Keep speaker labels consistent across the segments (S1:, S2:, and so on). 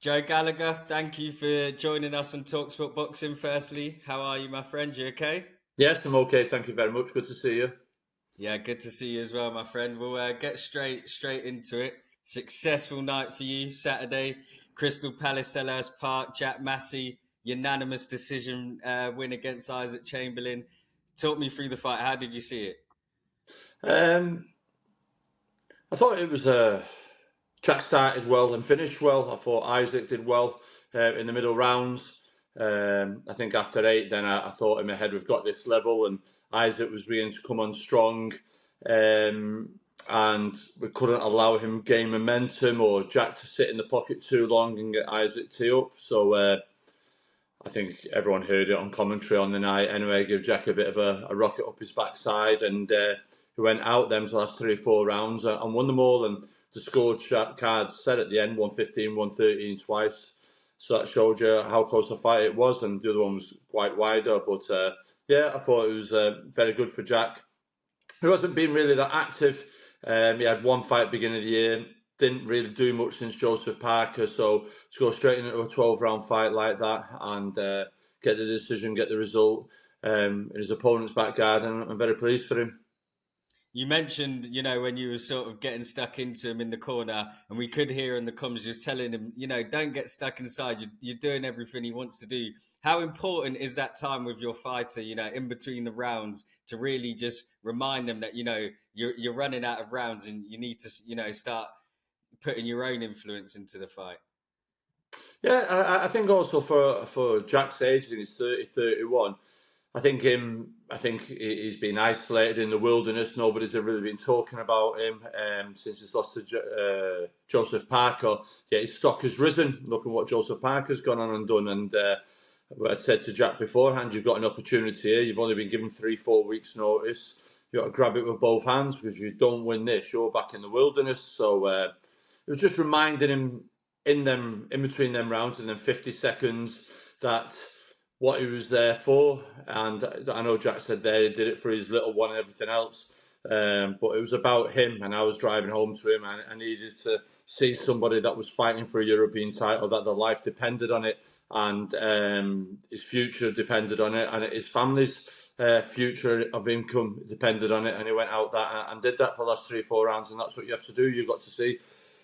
S1: Joe Gallagher, thank you for joining us on talkSPORT Boxing. Firstly, how are you, my friend? You okay?
S2: Yes, I'm okay. Thank you very much. Good to see you.
S1: Yeah, good to see you as well, my friend. We'll get straight into it. Successful night for you, Saturday. Crystal Palace, Selhurst Park. Jack Massey, unanimous decision win against Isaac Chamberlain. Talk me through the fight. How did you see it?
S2: Um, I thought it was Jack started well and finished well. I thought Isaac did well in the middle rounds. I think after 8, then I thought in my head we've got this level, and Isaac was beginning to come on strong, and we couldn't allow him gain momentum or Jack to sit in the pocket too long and get Isaac tee up. So I think everyone heard it on commentary on the night. Anyway, give Jack a bit of a rocket up his backside, and he went out them to the last 3 or 4 rounds and won them all. And the score card said at the end 115, 113 twice. So that showed you how close the fight it was, and the other one was quite wider. But yeah, I thought it was very good for Jack. He wasn't being really that active. He had one fight beginning of the year, didn't really do much since Joseph Parker. So to go straight into a 12-round fight like that and get the decision, get the result in his opponent's back garden, I'm very pleased for him.
S1: You mentioned, when you were sort of getting stuck into him in the corner, and we could hear in the comments just telling him, don't get stuck inside. You're doing everything he wants to do. How important is that time with your fighter, in between the rounds, to really just remind them that, you're running out of rounds and you need to, start putting your own influence into the fight?
S2: Yeah, I think also for Jack's age, I think he's 30, 31. I think he's been isolated in the wilderness. Nobody's ever really been talking about him since he's lost to Joseph Parker. Yeah, his stock has risen. Look at what Joseph Parker's gone on and done. And I said to Jack beforehand, you've got an opportunity here. You've only been given 3, 4 weeks' notice. You've got to grab it with both hands, because if you don't win this, you're back in the wilderness. So it was just reminding him in between them rounds, and then 50 seconds, that what he was there for. And I know Jack said there he did it for his little one and everything else, but it was about him. And I was driving home to him, and I needed to see somebody that was fighting for a European title, that their life depended on it, and his future depended on it, and his family's future of income depended on it. And he went out that and did that for the last 3 or 4 rounds, and that's what you have to do. You've got to see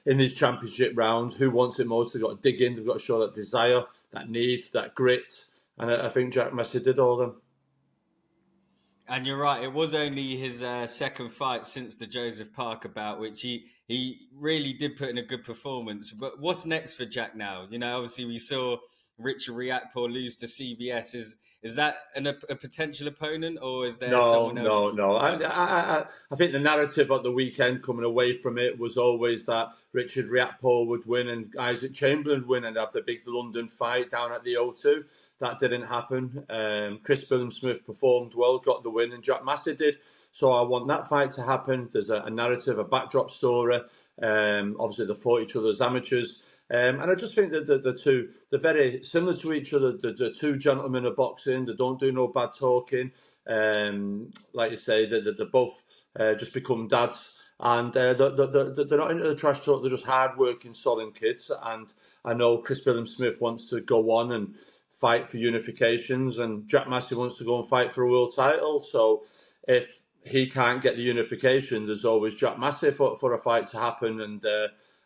S2: in these championship rounds who wants it most. They've got to dig in. They've got to show that desire, that need, that grit. And I think Jack Massey did all of them.
S1: And you're right, it was only his second fight since the Joseph Parker bout, which he really did put in a good performance. But what's next for Jack now? Obviously we saw Richard Riakporhe lose to CBS. Is that a potential opponent, or is there someone else?
S2: No. I think the narrative at the weekend coming away from it was always that Richard Riakporhe would win and Isaac Chamberlain would win and have the big London fight down at the O2. That didn't happen. Chris BILLAM-SMITH performed well, got the win, and Jack Massey did. So I want that fight to happen. There's a narrative, a backdrop story. Obviously, they fought each other as amateurs. And I just think that the two, they're very similar to each other. The two gentlemen of boxing. They don't do no bad talking. Like you say, they're both just become dads. And they're not into the trash talk. They're just hard-working, solid kids. And I know Chris BILLAM-SMITH wants to go on and fight for unifications, and Jack Massey wants to go and fight for a world title. So if he can't get the unification, there's always Jack Massey for a fight to happen. And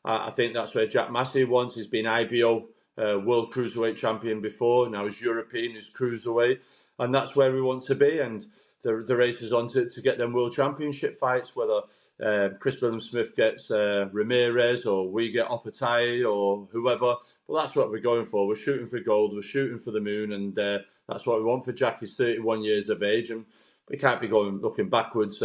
S2: I think that's where Jack Massey wants. He's been IBO World Cruiserweight Champion before. Now he's European, he's Cruiserweight. And that's where we want to be. And the race is on to get them World Championship fights, whether Chris BILLAM-SMITH gets Ramirez or we get Okolie or whoever. Well, that's what we're going for. We're shooting for gold. We're shooting for the moon. And that's what we want for Jack. He's 31 years of age. And we can't be looking backwards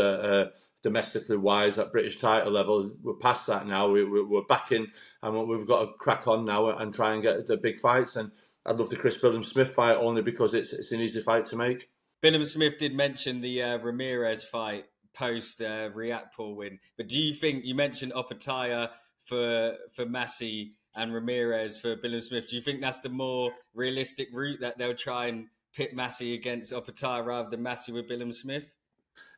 S2: domestically wise at British title level. We're past that now. We're back in, and we've got to crack on now and try and get the big fights. And I'd love the Chris BILLAM-SMITH fight only because it's an easy fight to make.
S1: BILLAM-SMITH did mention the Ramirez fight post Riakporhe win, but do you think, you mentioned Okolie for Massey and Ramirez for BILLAM-SMITH, do you think that's the more realistic route, that they'll try and pit Massey against Okolie rather than Massey with BILLAM-SMITH?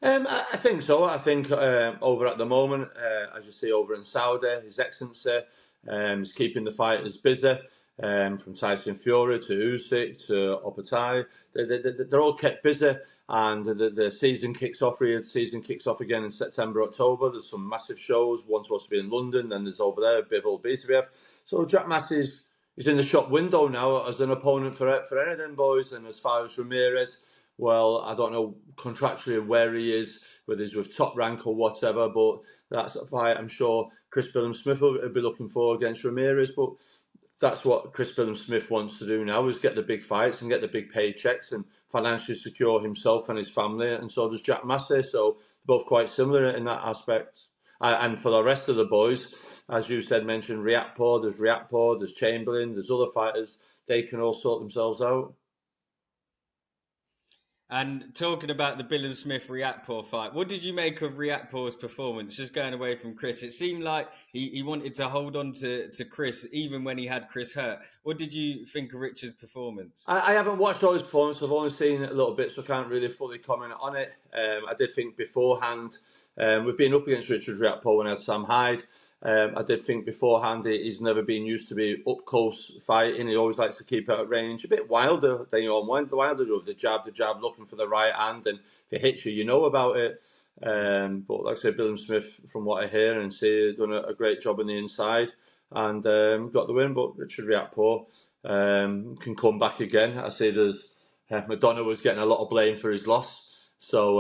S2: I think so. I think over at the moment, as you see over in Saudi, His Excellency is keeping the fighters busy. from Tyson Fury to Usyk to Okolie. They're all kept busy, and the season kicks off. The season kicks off again in September, October. There's some massive shows. One's supposed to be in London, then there's over there Bivol BCBF. So Jack Massey's in the shop window now as an opponent for any of them boys. And as far as Ramirez, well, I don't know contractually where he is, whether he's with Top Rank or whatever, but that's a fight I'm sure Chris BILLAM-SMITH will be looking for against Ramirez. But that's what Chris BILLAM-SMITH wants to do now, is get the big fights and get the big paychecks and financially secure himself and his family, and so does Jack Massey. So they're both quite similar in that aspect. And for the rest of the boys, as you said, mentioned Riakporhe, there's Chamberlain, there's other fighters. They can all sort themselves out.
S1: And talking about the BILLAM-SMITH-Riakporhe fight, what did you make of Riakporhe's performance? Just going away from Chris, it seemed like he wanted to hold on to Chris even when he had Chris hurt. What did you think of Richard's performance?
S2: I haven't watched all his performance. I've only seen it a little bit, so I can't really fully comment on it. I did think beforehand, we've been up against Richard Riakporhe when I had Sam Hyde. I did think beforehand he's never been used to be up close fighting. He always likes to keep it at range. A bit wilder than you want. The wilder with the jab, looking for the right hand, and if it hits you, you know about it. But like I said, BILLAM-SMITH, from what I hear and see, done a great job on the inside and got the win. But Richard Riakporhe can come back again. I see there's Madonna was getting a lot of blame for his loss. So,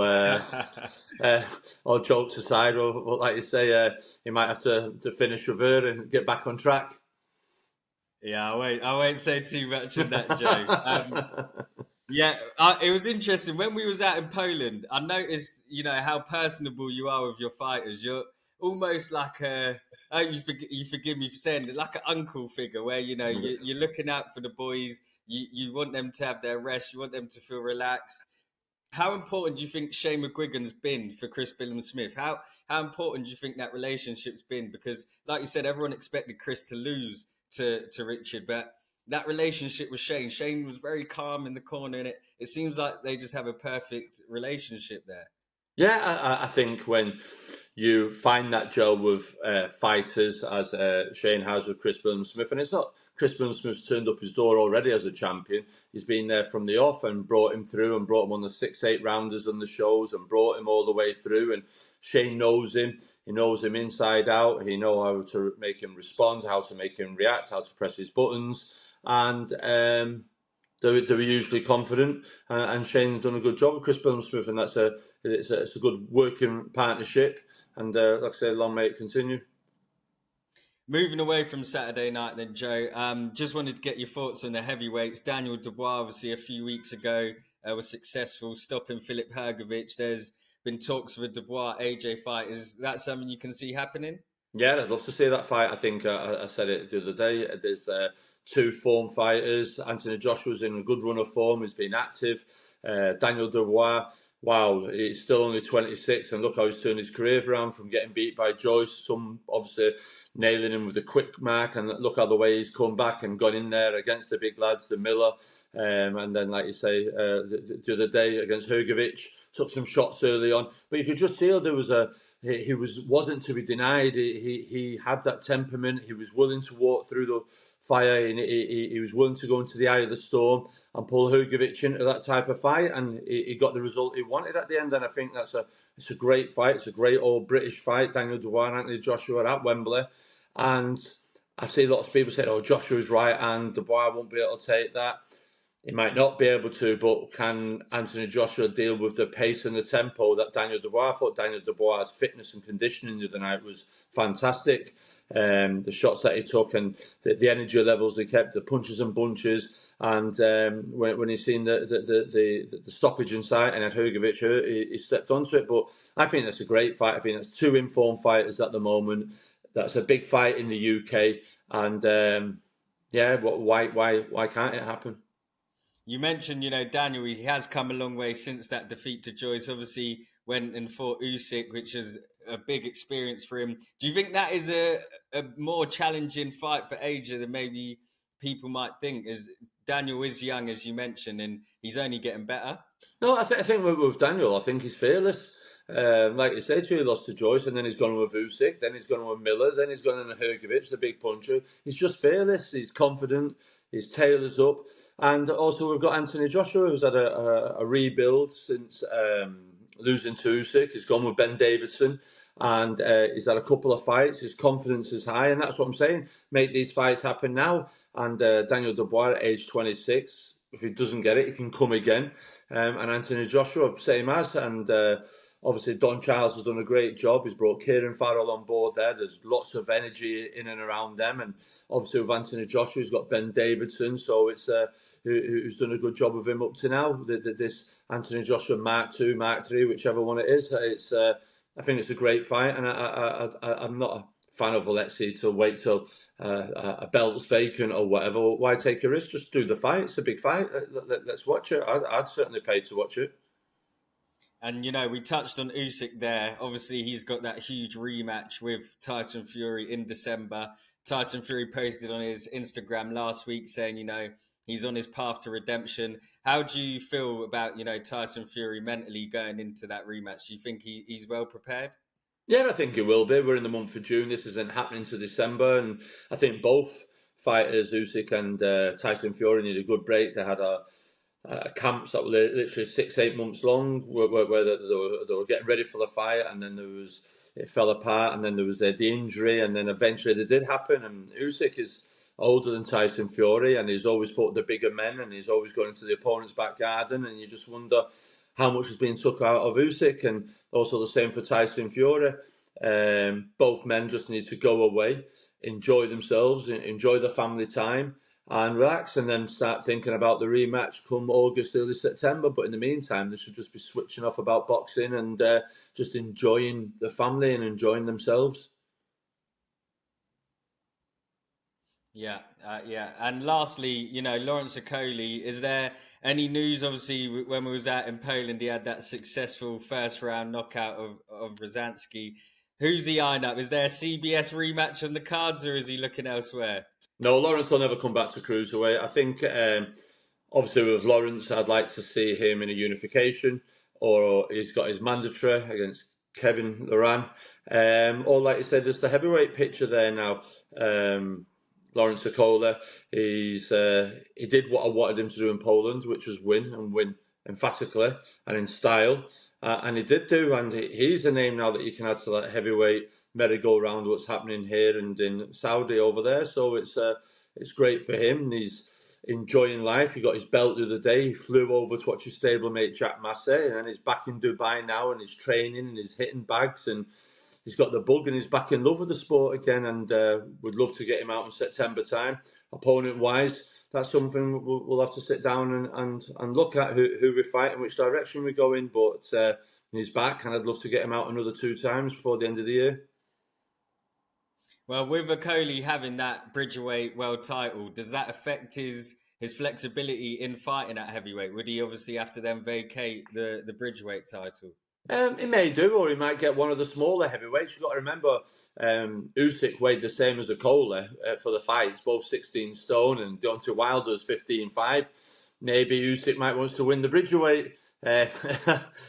S2: all jokes aside, well, like you say, he might have to finish with her and get back on track.
S1: Yeah, I won't say too much on that joke. Yeah, it was interesting. When we was out in Poland, I noticed, how personable you are with your fighters. You're almost like you forgive me for saying it, like an uncle figure where, you're looking out for the boys. You want them to have their rest. You want them to feel relaxed. How important do you think Shane McGuigan's been for Chris BILLAM-SMITH? How important do you think that relationship's been? Because, like you said, everyone expected Chris to lose to Richard, but that relationship with Shane was very calm in the corner, and it seems like they just have a perfect relationship there.
S2: Yeah, I think when you find that gel with fighters, as Shane has with Chris BILLAM-SMITH, and it's not Chris BILLAM-SMITH's turned up his door already as a champion. He's been there from the off and brought him through and brought him on the 6-8 rounders on the shows and brought him all the way through. And Shane knows him. He knows him inside out. He knows how to make him respond, how to make him react, how to press his buttons. And they were usually confident. And Shane's done a good job with Chris BILLAM-SMITH, and it's a good working partnership. And like I say, long may it continue.
S1: Moving away from Saturday night then, Joe, just wanted to get your thoughts on the heavyweights. Daniel Dubois, obviously, a few weeks ago, was successful stopping Filip Hrgović. There's been talks of a Dubois-AJ fight. Is that something you can see happening? Yeah,
S2: I'd love to see that fight. I think I said it the other day. There's two form fighters. Anthony Joshua's in a good run of form. He's been active. Daniel Dubois, wow, he's still only 26, and look how he's turned his career around from getting beat by Joyce. Some obviously nailing him with a quick mark, and look how the way he's come back and gone in there against the big lads, the Miller, and then, like you say, the other day against Hrgović, took some shots early on, but you could just feel there was wasn't to be denied. He had that temperament. He was willing to walk through the fire, and he was willing to go into the eye of the storm and pull Hrgović into that type of fight, and he got the result he wanted at the end. And I think it's a great fight. It's a great all British fight. Daniel Dubois and Anthony Joshua at Wembley, and I see lots of people say, "Oh, Joshua's right, and Dubois won't be able to take that." He might not be able to, but can Anthony Joshua deal with the pace and the tempo that Daniel Dubois? I thought Daniel Dubois' fitness and conditioning the other night was fantastic. The shots that he took and the energy levels he kept, the punches and bunches, and when he's seen the stoppage in sight and had Hrgović hurt, he stepped onto it. But I think that's a great fight. I think that's two informed fighters at the moment. That's a big fight in the UK, and why can't it happen?
S1: You mentioned, Daniel, he has come a long way since that defeat to Joyce. Obviously, went and fought Usyk, which is a big experience for him. Do you think that is a more challenging fight for AJ than maybe people might think? As Daniel is young, as you mentioned, and he's only getting better.
S2: No, I think with Daniel, I think he's fearless. Like you said, he lost to Joyce, and then he's gone with Usyk, then he's gone with Miller, then he's gone with Hrgovic, the big puncher. He's just fearless. He's confident. His tail is up. And also we've got Anthony Joshua, who's had a rebuild since losing to Usyk. He's gone with Ben Davidson, and he's had a couple of fights. His confidence is high, and that's what I'm saying. Make these fights happen now. And Daniel Dubois at age 26, if he doesn't get it, he can come again. And Anthony Joshua, same as. And obviously Don Charles has done a great job. He's brought Kieran Farrell on board there. There's lots of energy in and around them. And obviously with Anthony Joshua, he's got Ben Davidson. So it's who's done a good job of him up to now. This Anthony Joshua Mark 2, Mark 3, whichever one it is. It's I think it's a great fight. And I'm not a fan of Alexei to wait till a belt's vacant or whatever. Why take a risk? Just do the fight. It's a big fight. Let's watch it. I'd certainly pay to watch it.
S1: And, you know, we touched on Usyk there. Obviously, he's got that huge rematch with Tyson Fury in December. Tyson Fury posted on his Instagram last week saying, you know, he's on his path to redemption. How do you feel about, you know, Tyson Fury mentally going into that rematch? Do you think he's well prepared?
S2: Yeah, I think it will be. We're in the month of June. This isn't happening to December. And I think both fighters, Usyk and Tyson Fury, need a good break. They had camps that were literally 6-8 months long where they were getting ready for the fight, and then it fell apart, and then there was the injury, and then eventually it did happen. And Usyk is older than Tyson Fury, and he's always fought the bigger men, and he's always gone into the opponent's back garden, and you just wonder how much is being took out of Usyk. And also the same for Tyson Fury. Both men just need to go away, enjoy themselves, enjoy the family time, and relax, and then start thinking about the rematch come August, early September. But in the meantime, they should just be switching off about boxing and just enjoying the family and enjoying themselves.
S1: Yeah. And lastly, you know, Lawrence Okolie, is there any news? Obviously, when we was out in Poland, he had that successful first round knockout of Rosansky. Who's he eyeing up? Is there a CBS rematch on the cards, or is he looking elsewhere?
S2: No, Lawrence will never come back to cruiserweight. I think, obviously, with Lawrence, I'd like to see him in a unification, or he's got his mandatory against Kevin Loran. Or, like you said, there's the heavyweight picture there now. Lawrence Okolie, he did what I wanted him to do in Poland, which was win, and win emphatically and in style. And he did do, and he's a name now that you can add to that heavyweight merry-go-round, what's happening here and in Saudi over there. So it's great for him. He's enjoying life. He got his belt the other day. He flew over to watch his stablemate Jack Massey, and he's back in Dubai now, and he's training and he's hitting bags, and he's got the bug, and he's back in love with the sport again. And we'd love to get him out in September time. Opponent-wise, that's something we'll have to sit down and look at who we fight and which direction we go in. But he's back, and I'd love to get him out another 2 times before the end of the year.
S1: Well, with Okolie having that Bridgerweight world title, does that affect his flexibility in fighting at heavyweight? Would he obviously have to then vacate the Bridgerweight title?
S2: He may do, or he might get one of the smaller heavyweights. You've got to remember, Usyk weighed the same as Okolie for the fights, both 16 stone, and Deontay Wilder's 15.5. Maybe Usyk might want to win the Bridgerweight.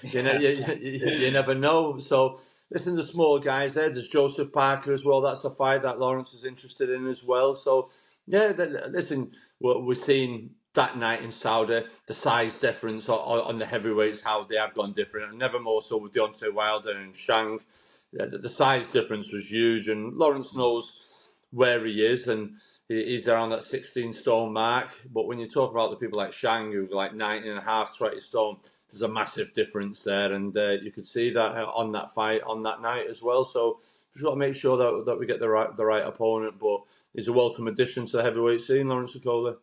S2: You never know. So, listen, the small guys there. There's Joseph Parker as well. That's a fight that Lawrence is interested in as well. So, yeah, listen, we're seeing that night in Saudi, the size difference on the heavyweights, how they have gone different, and never more so with Deontay Wilder and Shang. The size difference was huge, and Lawrence knows where he is, and he's around that 16 stone mark. But when you talk about the people like Shang, who are like 19.5, 20 stone, there's a massive difference there, and you could see that on that fight on that night as well. So we've got to make sure that we get the right opponent. But he's a welcome addition to the heavyweight scene, Lawrence Okolie.